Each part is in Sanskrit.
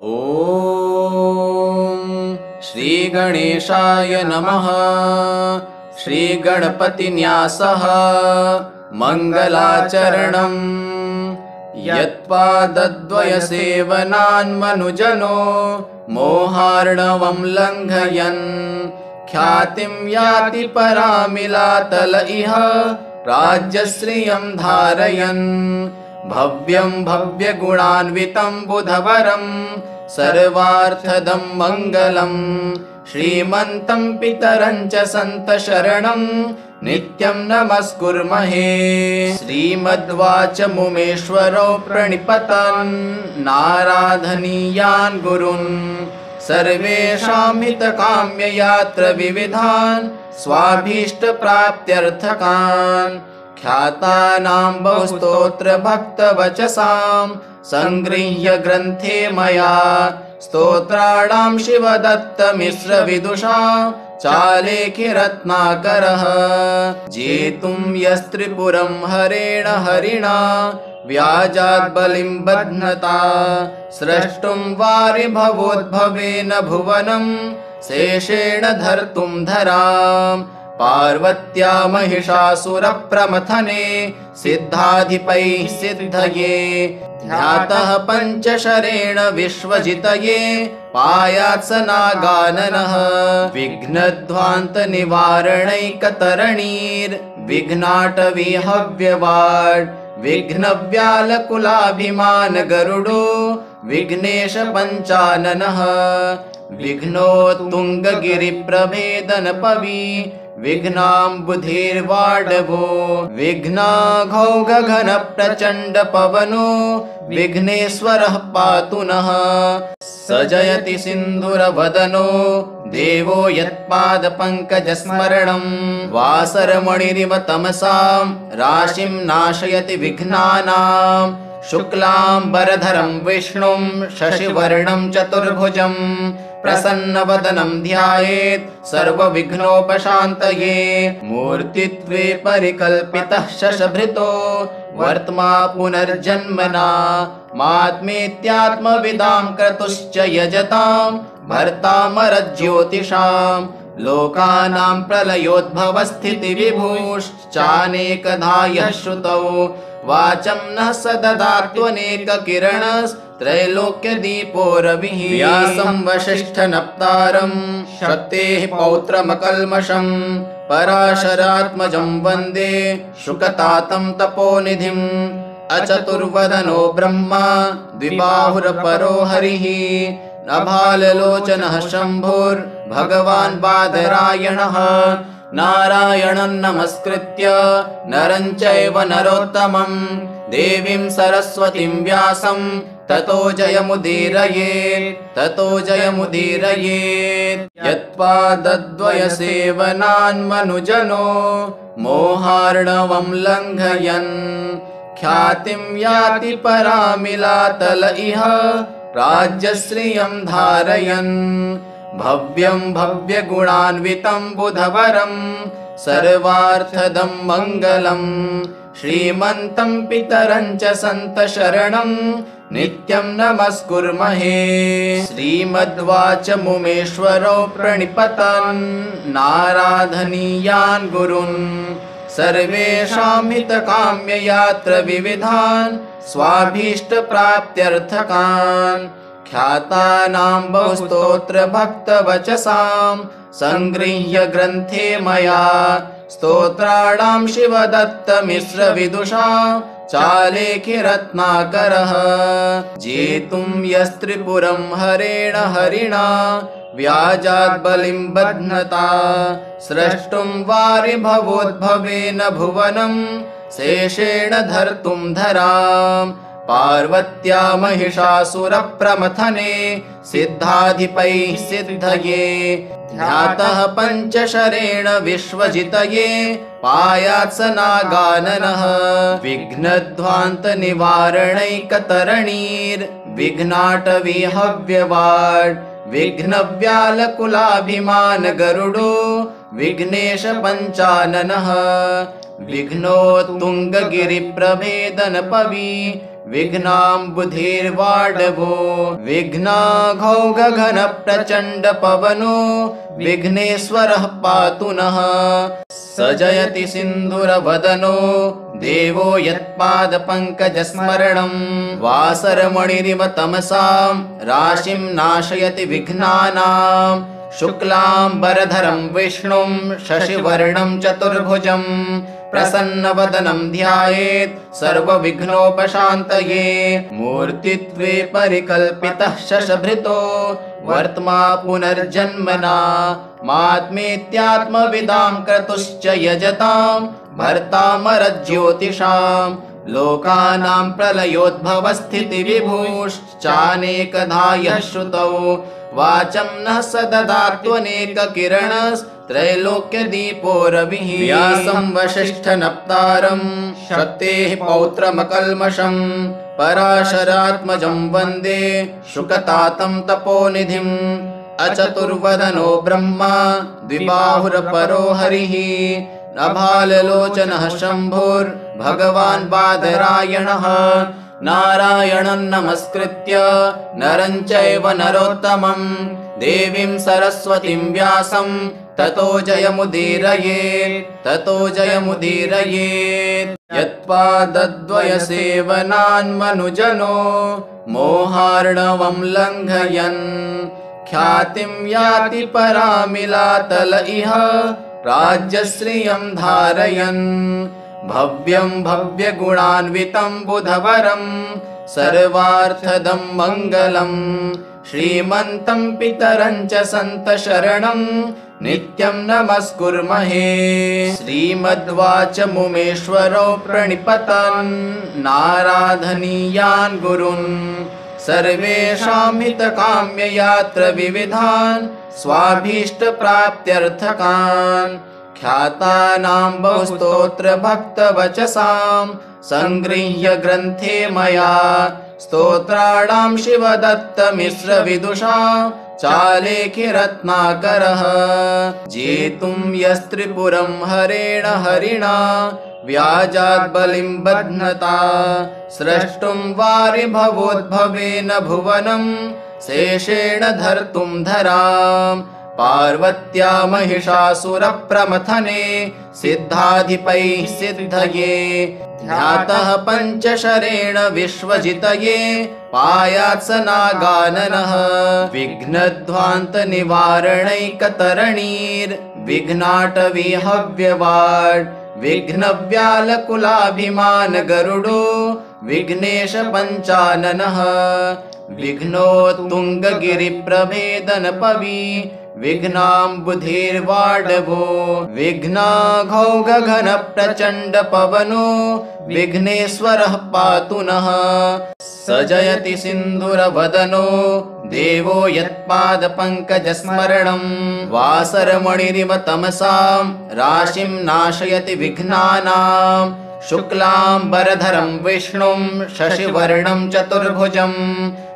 ॐ श्रीगणेशाय नमः। श्रीगणपतिन्यासः मङ्गलाचरणम्। यत्पादद्वयसेवनान्मनुजनो मोहार्णवं लङ्घयन् ख्यातिं याति परामिलातल इह राज्यश्रियं धारयन्। भव्यं भव्यगुणान्वितं बुधवरं सर्वार्थदं मङ्गलं श्रीमन्तं पितरं च सन्तशरणं नित्यं नमस्कुर्महे। श्रीमद्वाच मुमेश्वरो प्रणिपतन् नाराधनीयान् गुरून् सर्वेषां हितकाम्ययात्र विविधान् स्वाभीष्टप्राप्त्यर्थकान्। ख्यातानां बहुस्तोत्र भक्तवचसां संगृह्य ग्रन्थे मया स्तोत्राणां शिवदत्तमिश्रविदुषा चालेखि रत्नाकरः। जेतुं यस्त्रिपुरं हरेण हरिणा व्याजात् बलिं बध्नता स्रष्टुं वारिभवोद्भवेन भुवनं शेषेण धर्तुं धराम्। पार्वत्या महिषासुरप्रमथने सिद्धाधिपैः सिद्धये ध्यातः पञ्चशरेण विश्वजितये पायात्स नागाननः। विघ्नध्वान्तनिवारणैकतरणीर्विघ्नाटवी हव्यवाड् विघ्नव्यालकुलाभिमान गरुडो विघ्नेश पञ्चाननः। विघ्नोत्तुङ्गगिरिप्रभेदनपवी विघ्नाम्बुधिर्वाडवो विघ्नाघौघघनप्रचण्डपवनो विघ्नेश्वरः पातु नः। स जयति सिन्धुरवदनो देवो यत्पादपङ्कजस्मरणं वासरमणिरिव तमसां राशिं नाशयति विघ्नानां। शुक्लाम्बरधरं विष्णुं शशिवर्णं चतुर्भुजं प्रसन्नवदनं ध्यायेत् सर्वविघ्नोपशान्तये। मूर्तित्वे परिकल्पितः शशभृतो वर्त्मा पुनर्जन्मना मात्मेत्यात्मविदां क्रतुश्च यजतां भर्तामरज्योतिषां। लोकानां प्रलयोद्भवस्थितिविभूश्चानेकधा यः श्रुतौ वाचं नः स ददात्वनेककिरणस्त्रैलोक्यदीपो रविः। व्यासं वसिष्ठनप्तारं शक्तेः पौत्रमकल्मषं पराशरात्मजं वन्दे शुकतातं तपोनिधिम्। अचतुर्वदनो ब्रह्मा द्विबाहुरपरो हरिः नभाललोचनः शम्भुर्भगवान् बादरायणः। नारायणं नमस्कृत्य नरं चैव नरोत्तमं देवीं सरस्वतीं व्यासं ततो जयमुदीरयेत्। यत्पादद्वयसेवनान्मनुजनो मोहार्णवं लङ्घयन् ख्यातिं याति परामिलातल इह राज्यश्रियं धारयन्। भव्यं भव्यगुणान्वितं बुधवरं सर्वार्थदं मङ्गलं श्रीमन्तं पितरं च सन्तशरणं नित्यं नमस्कुर्महे। श्रीमद्वाच मुमेश्वरो प्रणिपतन् नाराधनीयान् गुरून् सर्वेषां हितकाम्ययात्र विविधान् स्वाभीष्टप्राप्त्यर्थकान्। ख्यातानां बहुस्तोत्र भक्तवचसां संगृह्य ग्रन्थे मया स्तोत्राणां शिवदत्तमिश्रविदुषा चालेखि रत्नाकरः। जेतुं यस्त्रिपुरं हरेण हरिणा व्याजात् बलिं बध्नता स्रष्टुं वारिभवोद्भवेन भुवनं शेषेण धर्तुं धराम्। पार्वत्या महिषासुरप्रमथने सिद्धाधिपैः सिद्धये ध्यातः पञ्चशरेण विश्वजितये पायात्स नागाननः। विघ्नध्वान्तनिवारणैकतरणीर्विघ्नाटवी हव्यवाड् विघ्नव्यालकुलाभिमान गरुडो विघ्नेश पञ्चाननः। विघ्नोत्तुङ्गगिरिप्रभेदनपवी विघ्नां बुधिर्वाडवो विघ्नाघौघघन प्रचण्ड पवनो विघ्नेश्वरः पातु नः स जयति सिन्धुरवदनो देवो यत्पादपङ्कजस्मरणं वासरमणिरिव तमसां राशिं नाशयति विघ्नानां शुक्लाम्बरधरं विष्णुं शशिवर्णं चतुर्भुजं प्रसन्नवदनं ध्यायेत् सर्वविघ्नोपशान्तये मूर्तित्वे परिकल्पितः शशभृतो वर्त्मा पुनर्जन्मना मात्मेत्यात्मविदां क्रतुश्च यजतां भर्तामरज्योतिषां लोकानां प्रलयोद्भवस्थितिविभूश्चानेकधा यः श्रुतौ वाचं नः स ददात्वनेककिरणस्त्रैलोक्यदीपो रविः व्यासं वसिष्ठनप्तारं शक्तेः पौत्रमकल्मषं पराशरात्मजं वन्दे शुकतातं तपोनिधिम् अचतुर्वदनो ब्रह्मा द्विबाहुरपरो हरिः नभाललोचनः शम्भुर्भगवान् बादरायणः नारायणं नमस्कृत्य नरं चैव नरोत्तमं देवीं सरस्वतीं व्यासं ततो जयमुदीरयेत् यत्पादद्वयसेवनान्मनुजनो मोहार्णवं लङ्घयन् ख्यातिं याति परामिलातल इह राज्यश्रियं धारयन् भव्यं भव्यगुणान्वितं बुधवरं सर्वार्थदं मङ्गलं श्रीमन्तं पितरं च सन्तशरणं नित्यं नमस्कुर्महे श्रीमद्वाच मुमेश्वरो प्रणिपतन् नाराधनीयान् गुरून् सर्वेषां हितकाम्ययात्र विविधान् स्वाभीष्टप्राप्त्यर्थकान् ख्यातानां बहुस्तोत्र भक्तवचसां सङ्गृह्य ग्रन्थे मया स्तोत्राणां शिवदत्तमिश्रविदुषा चालेखि रत्नाकरः जेतुं यस्त्रिपुरं हरेण हरिणा व्याजात् बलिं बध्नता स्रष्टुं वारिभवोद्भवेन भुवनं शेषेण धर्तुं धरां पार्वत्या महिषासुरप्रमथने सिद्धाधिपैः सिद्धये ध्यातः पञ्चशरेण विश्वजितये पायात् स नागाननः विघ्नध्वान्तनिवारणैकतरणीर्विघ्नाटवी हव्यवाड् विघ्नव्यालकुलाभिमान गरुडो विघ्नेश पञ्चाननः विघ्नोत्तुङ्गगिरिप्रभेदनपवी विघ्नाम्बुधिर्वाडवो विघ्नाघौघघन प्रचण्ड पवनो विघ्नेश्वरः पातु नः स जयति सिन्धुरवदनो देवो यत्पादपङ्कजस्मरणं वासरमणिरिव तमसां राशिं नाशयति विघ्नानां शुक्लाम्बरधरं विष्णुं शशिवर्णं चतुर्भुजं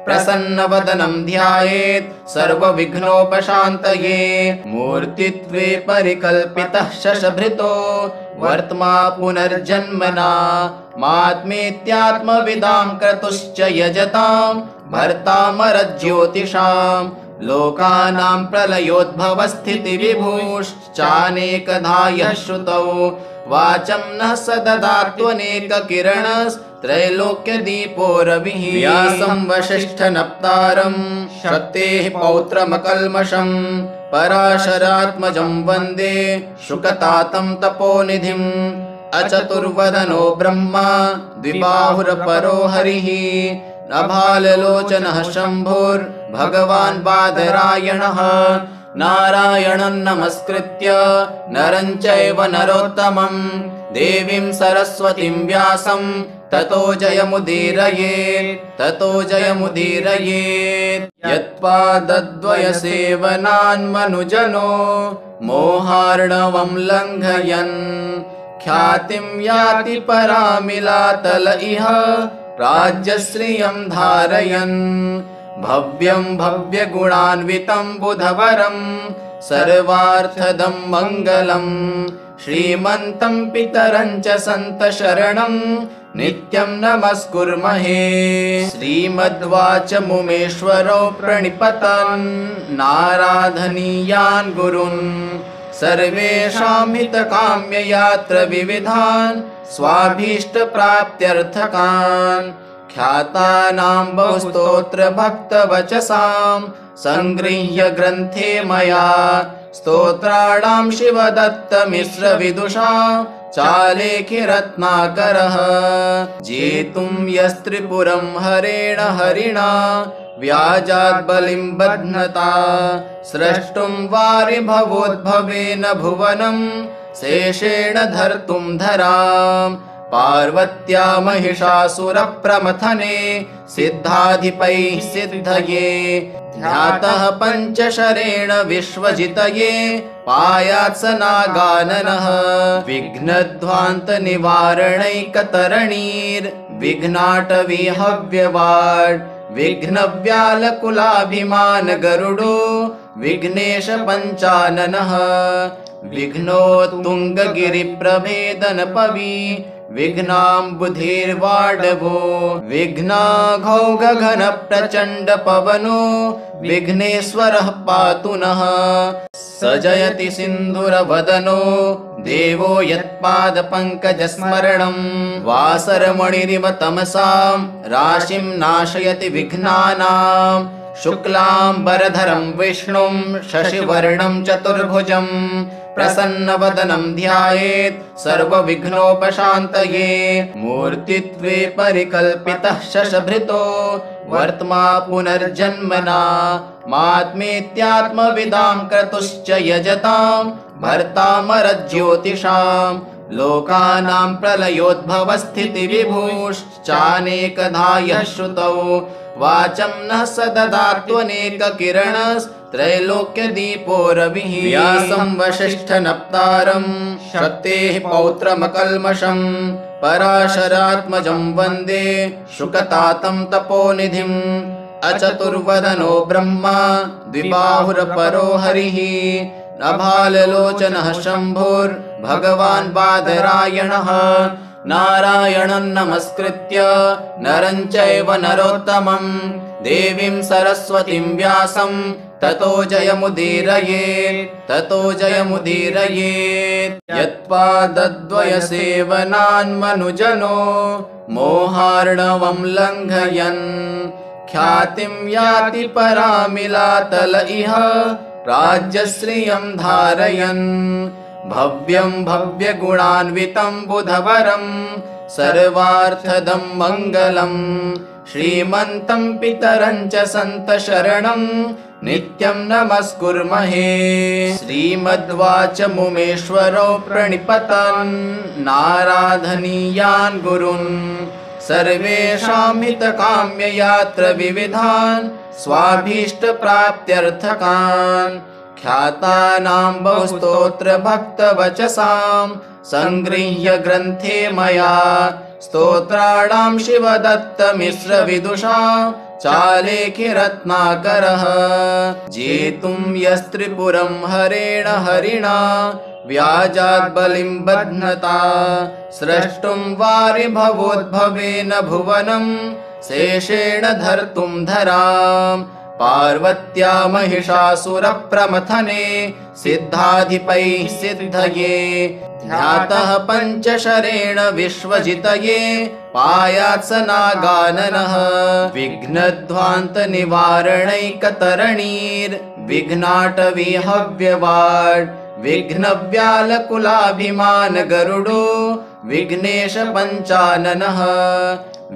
प्रसन्नवदनं ध्यायेत् सर्वविघ्नोपशान्तये मूर्तित्वे परिकल्पितः शशभृतो वर्त्मा पुनर्जन्मना मात्मेत्यात्मविदां क्रतुश्च यजतां भर्तामरज्योतिषां लोकानां प्रलयोद्भवस्थितिविभूश्चानेकधा यः श्रुतौ वाचं नः स ददात्वनेककिरणस्त्रैलोक्यदीपो रविः व्यासं वसिष्ठनप्तारं शक्तेः पौत्रमकल्मषं पराशरात्मजं वन्दे शुकतातं तपोनिधिम् अचतुर्वदनो ब्रह्मा द्विबाहुरपरो हरिः नभाललोचनः शम्भुर्भगवान् बादरायणः नारायणं नमस्कृत्य नरं चैव नरोत्तमं देवीं सरस्वतीं व्यासं ततो जयमुदीरयेत् यत्पादद्वयसेवनान्मनुजनो मोहार्णवं लङ्घयन् ख्यातिं याति परामिलातल इह राज्यश्रियं धारयन् भव्यं भव्यगुणान्वितं बुधवरं सर्वार्थदं मङ्गलं श्रीमन्तं पितरं च सन्तशरणं नित्यं नमस्कुर्महे। श्रीमद्वाच मुमेश्वरो प्रणिपतन् नाराधनीयान् गुरून् सर्वेषां हितकाम्ययात्र विविधान् स्वाभीष्टप्राप्त्यर्थकान् ख्यातानां बहुस्तोत्र भक्तवचसां सङ्गृह्य ग्रन्थे मया स्तोत्राणां शिवदत्तमिश्रविदुषा चालेखि रत्नाकरः जेतुं यस्त्रिपुरं हरेण हरिणा व्याजात् बलिं बध्नता स्रष्टुं वारिभवोद्भवेन भुवनं शेषेण धर्तुं धराम् पार्वत्या महिषासुरप्रमथने सिद्धाधिपैः सिद्धये ध्यातः पञ्चशरेण विश्वजितये पायात्सनागाननः विघ्नध्वान्तनिवारणैकतरणीर्विघ्नाटवी हव्यवाड् विघ्नव्यालकुलाभिमान गरुडो विघ्नेश पञ्चाननः विघ्नोत्तुङ्गगिरिप्रभेदनपवी विघ्नाम्बुधिर्वाडवो विघ्नाघौगघनप्रचण्डपवनो विघ्नेश्वरः पातु नः स जयति सिन्धुरवदनो देवो यत्पादपङ्कजस्मरणं वासरमणिरिव तमसां राशिं नाशयति विघ्नानां शुक्लाम्बरधरं विष्णुं शशिवर्णं चतुर्भुजं प्रसन्नवदनं ध्यायेत् सर्वविघ्नोपशान्तये मूर्तित्वे परिकल्पितः शशभृतो वर्त्मा पुनर्जन्मना मात्मेत्यात्मविदां क्रतुश्च यजतां भर्तामरज्योतिषां लोकानां प्रलयोद्भवस्थितिविभूश्चानेकधा यः श्रुतौ वाचं नः स ददात्वनेककिरणस्त्रैलोक्यदीपो रविः व्यासं वसिष्ठनप्तारं शक्तेः पौत्रमकल्मषं पराशरात्मजं वन्दे शुकतातं तपोनिधिम् अचतुर्वदनो ब्रह्मा द्विबाहुरपरो हरिः नभाललोचनः शम्भुर्भगवान् बादरायणः नारायणं नमस्कृत्य नरं चैव नरोत्तमं देवीं सरस्वतीं व्यासं ततो जयमुदीरयेत् यत्पादद्वयसेवनान्मनुजनो मोहार्णवं लङ्घयन् ख्यातिं याति परामिलातल इह राज्यश्रियं धारयन् भव्यं भव्यगुणान्वितं बुधवरं सर्वार्थदं मङ्गलं श्रीमन्तं पितरं च सन्तशरणं नित्यं नमस्कुर्महे। श्रीमद्वाच मुमेश्वरो प्रणिपतन् नाराधनीयान् गुरून् सर्वेषां हितकाम्ययात्र विविधान् स्वाभीष्टप्राप्त्यर्थकान् ख्यातानां बहुस्तोत्र भक्तवचसां सङ्गृह्य ग्रन्थे मया स्तोत्राणां शिवदत्तमिश्रविदुषा चालेखि रत्नाकरः जेतुं यस्त्रिपुरं हरेण हरिणा व्याजात् बलिं बध्नता स्रष्टुं वारिभवोद्भवेन भुवनं शेषेण धर्तुं धराम् पार्वत्या महिषासुरप्रमथने सिद्धाधिपैः सिद्धये ध्यातः पञ्चशरेण विश्वजितये पायात्सनागाननः विघ्नध्वान्तनिवारणैकतरणीर्विघ्नाटवी हव्यवाड् विघ्नव्यालकुलाभिमान गरुडो विघ्नेश पञ्चाननः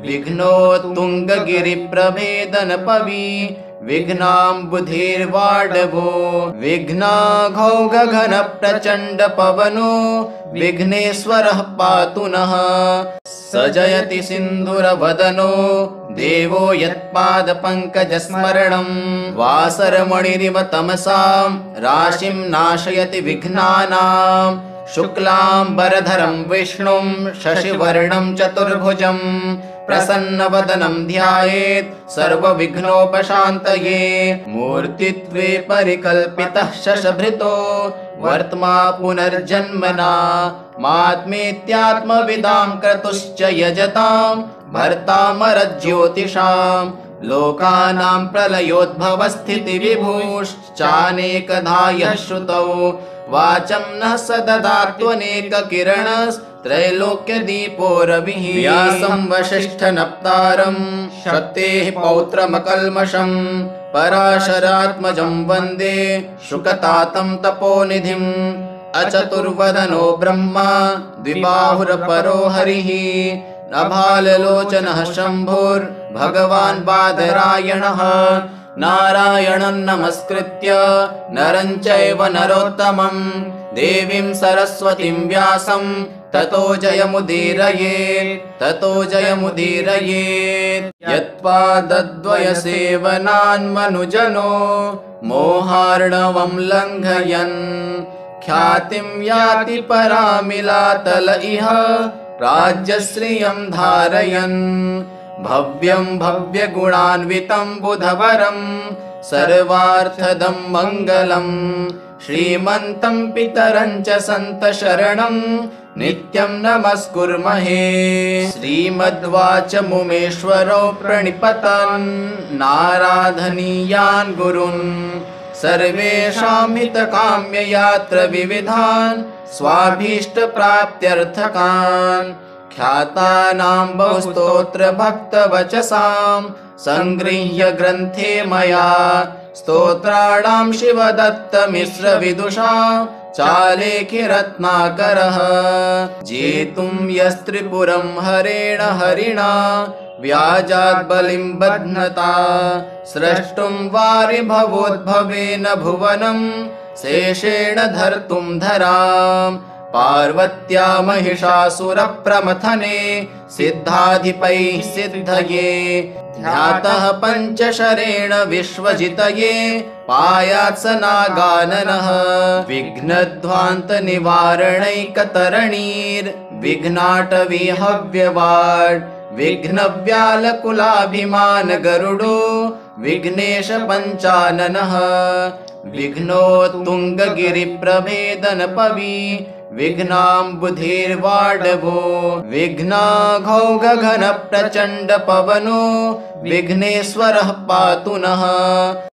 विघ्नोत्तुङ्गगिरिप्रभेदनपवी विघ्नाम्बुधिर्वाडवो विघ्नाघौगघनप्रचण्डपवनो विघ्नेश्वरः पातु नः स जयति सिन्धुरवदनो देवो यत्पादपङ्कजस्मरणं वासरमणिरिव तमसां राशिं नाशयति विघ्नानां शुक्लाम्बरधरं विष्णुं शशिवर्णं चतुर्भुजं प्रसन्नवदनं ध्यायेत् सर्वविघ्नोपशान्तये। मूर्तित्वे परिकल्पितः शशभृतो वर्त्मा पुनर्जन्मना मात्मेत्यात्मविदां क्रतुश्च यजतां भर्तामरज्योतिषाम्। लोकानां प्रलयोद्भवस्थितिविभूश्चानेकधा यः श्रुतौ वाचं नः स ददात्वनेककिरणस्त्रैलोक्यदीपो रविः। व्यासं वसिष्ठनप्तारं शक्तेः पौत्रमकल्मषम् पराशरात्मजं वन्दे शुकतातं तपोनिधिम्। अचतुर्वदनो ब्रह्मा द्विबाहुरपरो हरिः नभाललोचनः शम्भुर्भगवान् बादरायणः। नारायणं नमस्कृत्य नरं चैव नरोत्तमं देवीं सरस्वतीं व्यासं ततो जयमुदीरयेत्। यत्पादद्वयसेवनान्मनुजनो मोहार्णवं लङ्घयन् ख्यातिं याति परामिलातल इह राज्यश्रियं धारयन्। भव्यं भव्यगुणान्वितं बुधवरं सर्वार्थदं मङ्गलं श्रीमन्तं पितरं च सन्तशरणं नित्यं नमस्कुर्महे। श्रीमद्वाच मुमेश्वरो प्रणिपतन् नाराधनीयान् गुरून् सर्वेषां हितकाम्ययात्र विविधान् स्वाभीष्टप्राप्त्यर्थकान्। ख्यातानां बहुस्तोत्र भक्तवचसां सङ्गृह्य ग्रन्थे मया स्तोत्राणां शिवदत्तमिश्रविदुषा चालेखि रत्नाकरः। जेतुं यस्त्रिपुरं हरेण हरिणा व्याजाद्बलिं बध्नता स्रष्टुं वारिभवोद्भवेन भुवनं शेषेण धर्तुं धराम्। पार्वत्या महिषासुरप्रमथने सिद्धाधिपैः सिद्धये ध्यातः पञ्चशरेण विश्वजितये पायात् स नागाननः। विघ्नध्वान्तनिवारणैकतरणीर्विघ्नाटवीहव्यवाड् विघ्नव्यालकुलाभिमान गरुडो विघ्नेश पञ्चाननः। विघ्नोत्तुङ्गगिरिप्रभेदनपवी विघ्नाम्बुधिर्वाडवो विघ्नाघौघघनप्रचण्डपवनो विघ्नेश्वरः पातु नः।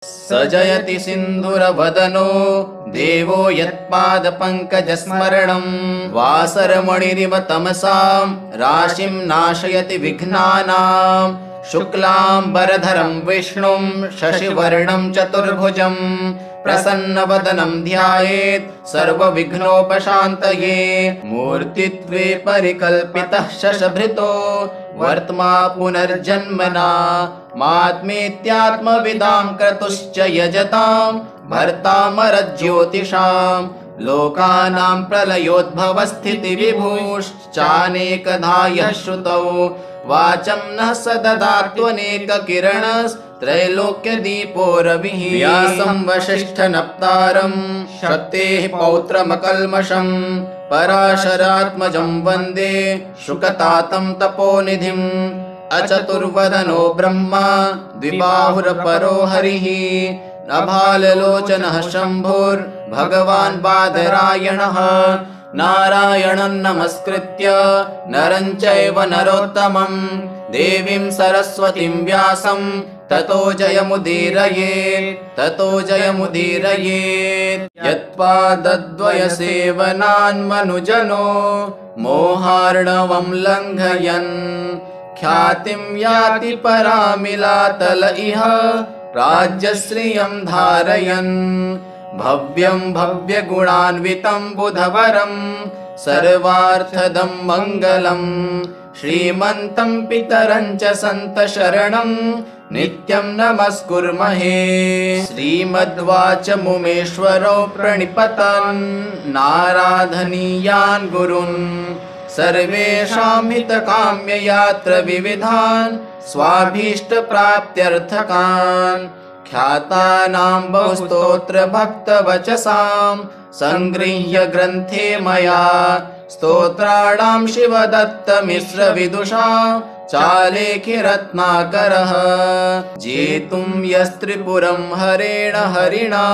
स जयति सिन्धुरवदनो देवो यत्पादपङ्कजस्मरणं वासरमणिरिव तमसां राशिं नाशयति विघ्नानां। शुक्लाम्बरधरं विष्णुं शशिवर्णं चतुर्भुजं प्रसन्नवदनं ध्यायेत् सर्वविघ्नोपशान्तये। मूर्तित्वे परिकल्पितः शशभृतो वर्त्मा पुनर्जन्मना मात्मेत्यात्मविदां क्रतुश्च यजतां भर्तामरज्योतिषाम्। लोकानां प्रलयोद्भवस्थितिविभूश्चानेकधा यः श्रुतौ वाचं नः स ददात्वनेककिरणस्त्रैलोक्यदीपो रविः। व्यासं वसिष्ठनप्तारं शक्तेः पौत्रमकल्मषं पराशरात्मजं वन्दे शुकतातं तपोनिधिम्। अचतुर्वदनो ब्रह्मा द्विबाहुरपरो हरिः नभाललोचनः शम्भुर्भगवान् बादरायणः। नारायणं नमस्कृत्य नरं चैव नरोत्तमं देवीं सरस्वतीं व्यासं ततो जयमुदीरयेत्। यत्पादद्वयसेवनान्मनुजनो मोहार्णवं लङ्घयन् ख्यातिं याति परामिलातल इह राज्यश्रियं धारयन्। भव्यं भव्यगुणान्वितं बुधवरं सर्वार्थदं मङ्गलं श्रीमन्तं पितरं च सन्तशरणं नित्यं नमस्कुर्महे। श्रीमद्वाच मुमेश्वरो प्रणिपतन् नाराधनीयान् गुरून् सर्वेषां हितकाम्ययात्र विविधान् स्वाभीष्टप्राप्त्यर्थकान्। ख्यातानां बहुस्तोत्र भक्तवचसां सङ्गृह्य ग्रन्थे मया स्तोत्राणां शिवदत्तमिश्रविदुषा चालेखि रत्नाकरः जेतुं यस्त्रिपुरं हरेण हरिणा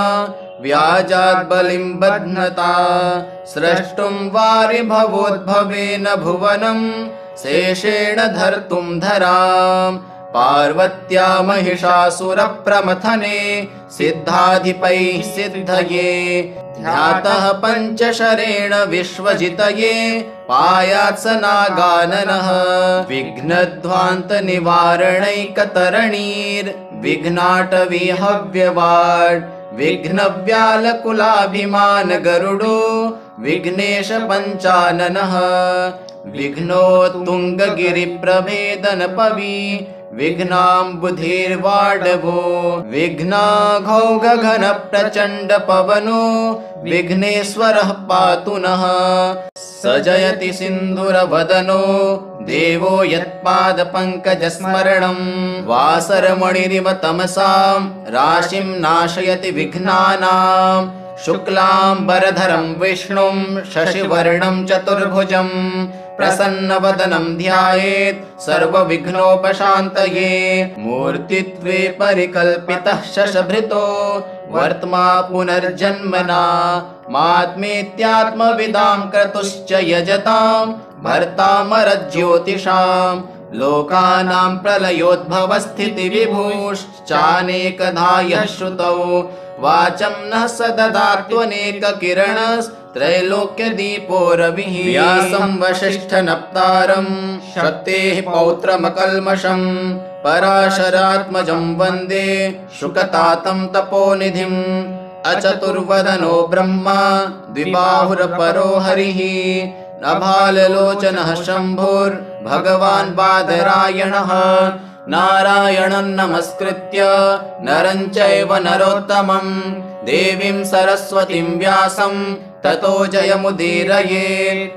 व्याजात् बलिं बध्नता स्रष्टुं वारिभवोद्भवेन भुवनं शेषेण धर्तुं धराम् पार्वत्या महिषासुरप्रमथने सिद्धाधिपैः सिद्धये ध्यातः पञ्चशरेण विश्वजितये पायात् स नागाननः विघ्नध्वान्तनिवारणैकतरणीर्विघ्नाटवी हव्यवाड् विघ्नव्यालकुलाभिमान गरुडो विघ्नेश पञ्चाननः विघ्नोत्तुङ्गगिरिप्रभेदनपवी विघ्नाम्बुधिर्वाडवो विघ्नाघौघघनप्रचण्डपवनो विघ्नेश्वरः पातु नः स जयति सिन्धुरवदनो देवो यत्पादपङ्कजस्मरणं वासरमणिरिव तमसां राशिं नाशयति विघ्नानां शुक्लाम्बरधरं विष्णुं शशिवर्णं चतुर्भुजं प्रसन्नवदनं ध्यायेत् सर्वविघ्नोपशान्तये मूर्तित्वे परिकल्पितः शशभृतो वर्त्मा पुनर्जन्मना मात्मेत्यात्मविदां क्रतुश्च यजतां भर्तामरज्योतिषां लोकानां प्रलयोद्भवस्थितिविभूश्चानेकधा यः श्रुतौ वाचं नः स ददात्वनेककिरणस्त्रैलोक्यदीपो रविः व्यासं वसिष्ठनप्तारं शक्तेः पौत्रमकल्मषं पराशरात्मजं वन्दे शुकतातं तपोनिधिम् अचतुर्वदनो ब्रह्मा द्विबाहुरपरो हरिः नभाललोचनः शम्भुर्भगवान् बादरायणः नारायणं नमस्कृत्य नरं चैव नरोत्तमं देवीं सरस्वतीं व्यासं ततो जयमुदीरयेत्